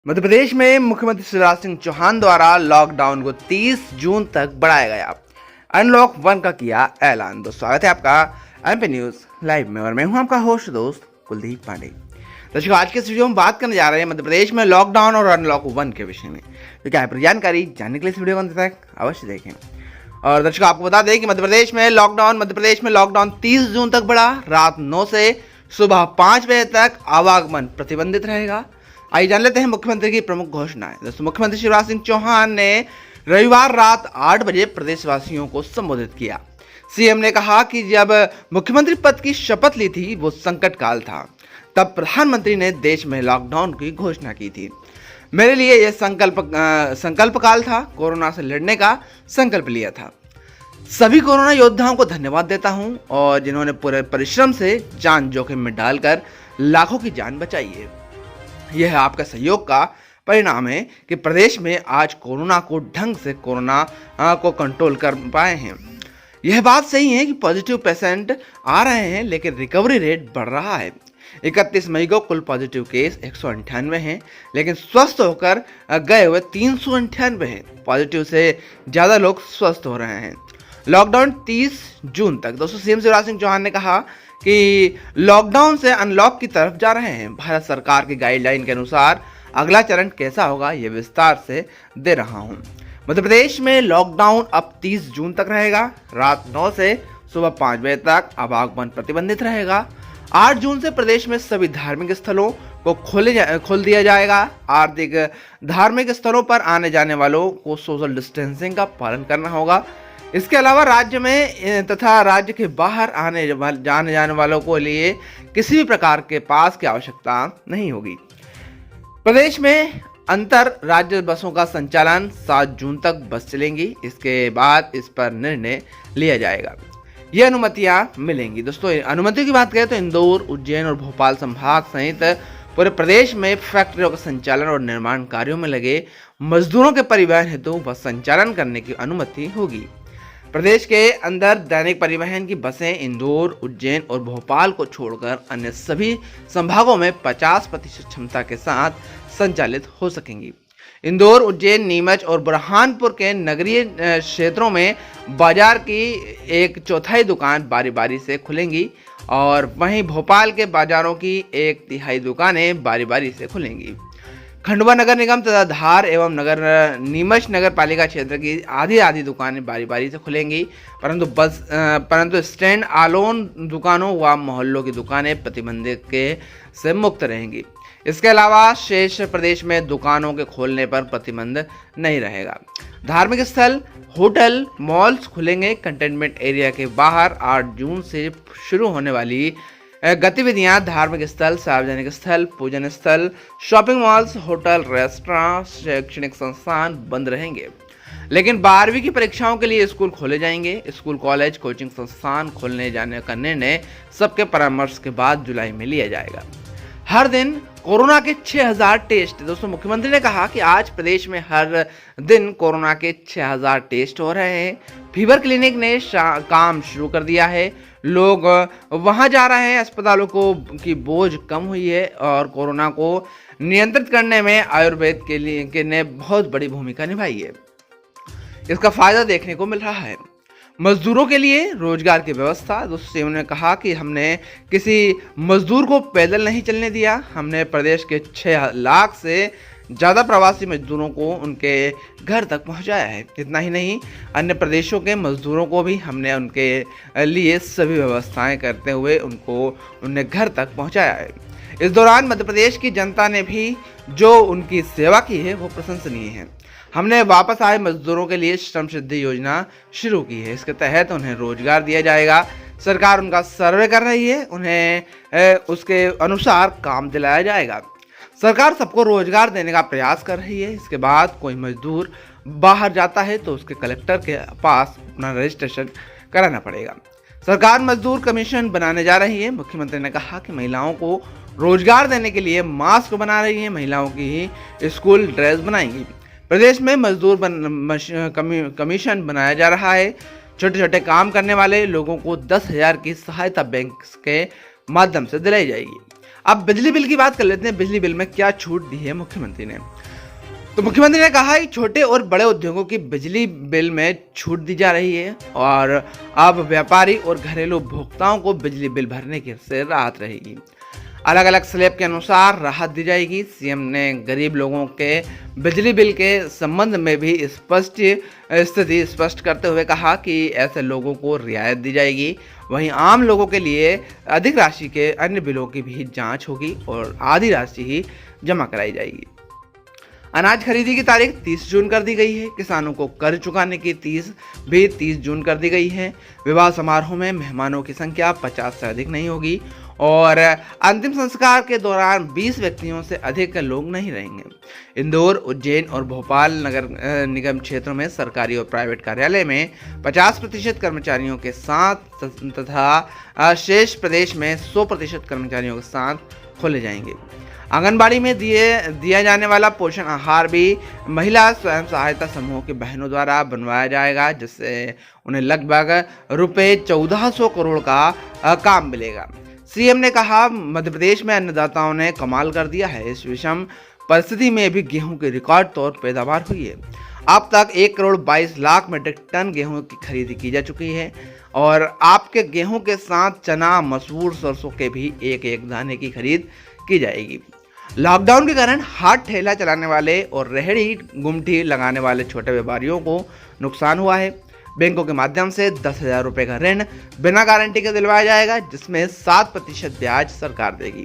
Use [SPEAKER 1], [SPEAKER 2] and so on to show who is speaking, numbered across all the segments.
[SPEAKER 1] मध्य प्रदेश में मुख्यमंत्री शिवराज सिंह चौहान द्वारा लॉकडाउन को 30 जून तक बढ़ाया गया। अनलॉक 1 का किया ऐलान। दोस्तों, स्वागत है आपका एमपी न्यूज लाइव में और मैं हूं आपका होस्ट दोस्त कुलदीप पांडे। दर्शकों, आज के इस वीडियो में बात करने जा रहे हैं मध्य प्रदेश में लॉकडाउन और अनलॉक 1 के विषय में। तो क्या है पूरी जानकारी जानने के लिए इस वीडियो को अंत तक अवश्य देखें। और दर्शकों, आपको बता दें कि मध्य प्रदेश में लॉकडाउन 30 जून तक बढ़ा। रात 9 से सुबह 5 बजे तक आवागमन प्रतिबंधित रहेगा। आइए जान लेते हैं मुख्यमंत्री की प्रमुख घोषणाएं। दोस्तों, मुख्यमंत्री शिवराज सिंह चौहान ने रविवार रात 8 बजे प्रदेशवासियों को संबोधित किया। सीएम ने कहा कि जब मुख्यमंत्री पद की शपथ ली थी वो संकट काल था, तब प्रधानमंत्री ने देश में लॉकडाउन की घोषणा की थी। मेरे लिए यह संकल्प काल था। कोरोना से लड़ने का संकल्प लिया था। सभी कोरोना योद्धाओं को धन्यवाद देता हूं और जिन्होंने पूरे परिश्रम से जान जोखिम में डालकर लाखों की जान बचाई है। यह आपका सहयोग का परिणाम है कि प्रदेश में आज कोरोना को कंट्रोल कर पाए हैं। यह बात सही है कि पॉजिटिव पेशेंट आ रहे हैं, लेकिन रिकवरी रेट बढ़ रहा है। 31 मई को कुल पॉजिटिव केस 198 हैं, लेकिन स्वस्थ होकर गए हुए 398 हैं। पॉजिटिव से ज़्यादा लोग स्वस्थ हो रहे हैं। लॉकडाउन 30 जून तक। दोस्तों, सीएम शिवराज सिंह चौहान ने कहा कि लॉकडाउन से अनलॉक की तरफ जा रहे हैं। भारत सरकार की गाइडलाइन के अनुसार अगला चरण कैसा होगा ये विस्तार से दे रहा हूं। मध्य प्रदेश में लॉकडाउन अब 30 जून तक रहेगा। रात 9 से सुबह 5 बजे तक आवागमन प्रतिबंधित रहेगा। 8 जून से प्रदेश में सभी धार्मिक स्थलों को खोल दिया जाएगा। धार्मिक स्थलों पर आने जाने वालों को सोशल डिस्टेंसिंग का पालन करना होगा। इसके अलावा राज्य में तथा राज्य के बाहर आने जाने वालों को लिए किसी भी प्रकार के पास की आवश्यकता नहीं होगी। प्रदेश में अंतर राज्य बसों का संचालन 7 जून तक बस चलेंगी। इसके बाद इस पर निर्णय लिया जाएगा। ये अनुमतियां मिलेंगी। दोस्तों, अनुमति की बात करें तो इंदौर, उज्जैन और भोपाल संभाग सहित पूरे प्रदेश में फैक्ट्रियों का संचालन और निर्माण कार्यों में लगे मजदूरों के परिवहन हेतु बस संचालन करने की अनुमति होगी। प्रदेश के अंदर दैनिक परिवहन की बसें इंदौर, उज्जैन और भोपाल को छोड़कर अन्य सभी संभागों में 50% क्षमता के साथ संचालित हो सकेंगी। इंदौर, उज्जैन, नीमच और बुरहानपुर के नगरीय क्षेत्रों में बाजार की 1/4 दुकान बारी बारी से खुलेंगी और वहीं भोपाल के बाजारों की 1/3 दुकानें बारी बारी से खुलेंगी। खंडवा नगर निगम तथा धार एवं नीमच नगर पालिका क्षेत्र की आधी दुकानें बारी बारी से खुलेंगी, परंतु स्टैंड अलोन दुकानों व मोहल्लों की दुकानें प्रतिबंधित से मुक्त रहेंगी। इसके अलावा शेष प्रदेश में दुकानों के खोलने पर प्रतिबंध नहीं रहेगा। धार्मिक स्थल, होटल, मॉल्स खुलेंगे। कंटेनमेंट एरिया के बाहर 8 जून से शुरू होने वाली गतिविधियां धार्मिक स्थल, सार्वजनिक स्थल, पूजन स्थल, शॉपिंग मॉल्स, होटल, रेस्टोरेंट, शैक्षणिक संस्थान बंद रहेंगे। लेकिन 12वीं की परीक्षाओं के लिए स्कूल खोले जाएंगे। स्कूल, कॉलेज, कोचिंग संस्थान खोलने जाने का निर्णय सबके परामर्श के बाद जुलाई में लिया जाएगा। हर दिन कोरोना के 6000 टेस्ट। दोस्तों, मुख्यमंत्री ने कहा कि आज प्रदेश में हर दिन कोरोना के 6000 टेस्ट हो रहे हैं। फीवर क्लिनिक ने काम शुरू कर दिया है। लोग वहां जा रहे हैं। अस्पतालों की बोझ कम हुई है और कोरोना को नियंत्रित करने में आयुर्वेद ने बहुत बड़ी भूमिका निभाई है। इसका फायदा देखने को मिल रहा है। मजदूरों के लिए रोजगार की व्यवस्था। दोस्तों, उन्होंने कहा कि हमने किसी मजदूर को पैदल नहीं चलने दिया। हमने प्रदेश के 6 लाख से ज़्यादा प्रवासी मजदूरों को उनके घर तक पहुंचाया है। इतना ही नहीं, अन्य प्रदेशों के मजदूरों को भी हमने उनके लिए सभी व्यवस्थाएं करते हुए उन्हें घर तक पहुंचाया है। इस दौरान मध्य प्रदेश की जनता ने भी जो उनकी सेवा की है वो प्रशंसनीय है। हमने वापस आए मजदूरों के लिए श्रम सिद्धि योजना शुरू की है। इसके तहत उन्हें रोजगार दिया जाएगा। सरकार उनका सर्वे कर रही है। उन्हें उसके अनुसार काम दिलाया जाएगा। सरकार सबको रोजगार देने का प्रयास कर रही है। इसके बाद कोई मजदूर बाहर जाता है तो उसके कलेक्टर के पास अपना रजिस्ट्रेशन कराना पड़ेगा। सरकार मजदूर कमीशन बनाने जा रही है। मुख्यमंत्री ने कहा कि महिलाओं को रोजगार देने के लिए मास्क बना रही है। महिलाओं की ही स्कूल ड्रेस बनाएंगी। प्रदेश में मजदूर कमीशन बनाया जा रहा है। छोटे छोटे काम करने वाले लोगों को 10,000 की सहायता बैंक के माध्यम से दिलाई जाएगी। अब बिजली बिल की बात कर लेते हैं। बिजली बिल में क्या छूट दी है मुख्यमंत्री ने। तो मुख्यमंत्री ने कहा कि छोटे और बड़े उद्योगों की बिजली बिल में छूट दी जा रही है और अब व्यापारी और घरेलू उपभोक्ताओं को बिजली बिल भरने की से राहत रहेगी। अलग अलग स्लैब के अनुसार राहत दी जाएगी। सीएम ने गरीब लोगों के बिजली बिल के संबंध में भी स्थिति स्पष्ट करते हुए कहा कि ऐसे लोगों को रियायत दी जाएगी। वहीं आम लोगों के लिए अधिक राशि के अन्य बिलों की भी जांच होगी और आधी राशि ही जमा कराई जाएगी। अनाज खरीदी की तारीख 30 जून कर दी गई है। किसानों को कर्ज चुकाने की 30 जून कर दी गई है। विवाह समारोह में मेहमानों की संख्या 50 से अधिक नहीं होगी और अंतिम संस्कार के दौरान 20 व्यक्तियों से अधिक लोग नहीं रहेंगे। इंदौर, उज्जैन और भोपाल नगर निगम क्षेत्रों में सरकारी और प्राइवेट कार्यालय में 50% कर्मचारियों के साथ तथा शेष प्रदेश में 100% कर्मचारियों के साथ खोले जाएंगे। आंगनबाड़ी में दिया जाने वाला पोषण आहार भी महिला स्वयं सहायता समूहों की बहनों द्वारा बनवाया जाएगा, जिससे उन्हें लगभग रुपए 1400 करोड़ का काम मिलेगा। सीएम ने कहा, मध्य प्रदेश में अन्नदाताओं ने कमाल कर दिया है। इस विषम परिस्थिति में भी गेहूं की रिकॉर्ड तौर पैदावार हुई है। अब तक 1 करोड़ 22 लाख मीट्रिक टन गेहूं की खरीदी की जा चुकी है और आपके गेहूं के साथ चना, मसूर, सरसों के भी एक दाने की खरीद की जाएगी। लॉकडाउन के कारण हाट ठेला चलाने वाले और रेहड़ी गुमटी लगाने वाले छोटे व्यापारियों को नुकसान हुआ है। बैंकों के माध्यम से 10,000 रुपये का ऋण बिना गारंटी के दिलवाया जाएगा, जिसमें 7% ब्याज सरकार देगी।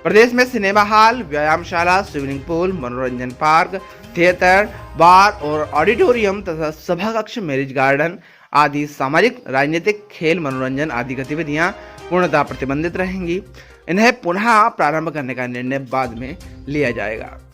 [SPEAKER 1] प्रदेश में सिनेमा हॉल, व्यायामशाला, स्विमिंग पूल, मनोरंजन पार्क, थिएटर, बार और ऑडिटोरियम तथा सभा कक्ष, मैरिज गार्डन आदि सामाजिक, राजनीतिक, खेल, मनोरंजन आदि गतिविधियां पूर्णतः प्रतिबंधित रहेंगी। इन्हें पुनः प्रारंभ करने का निर्णय बाद में लिया जाएगा।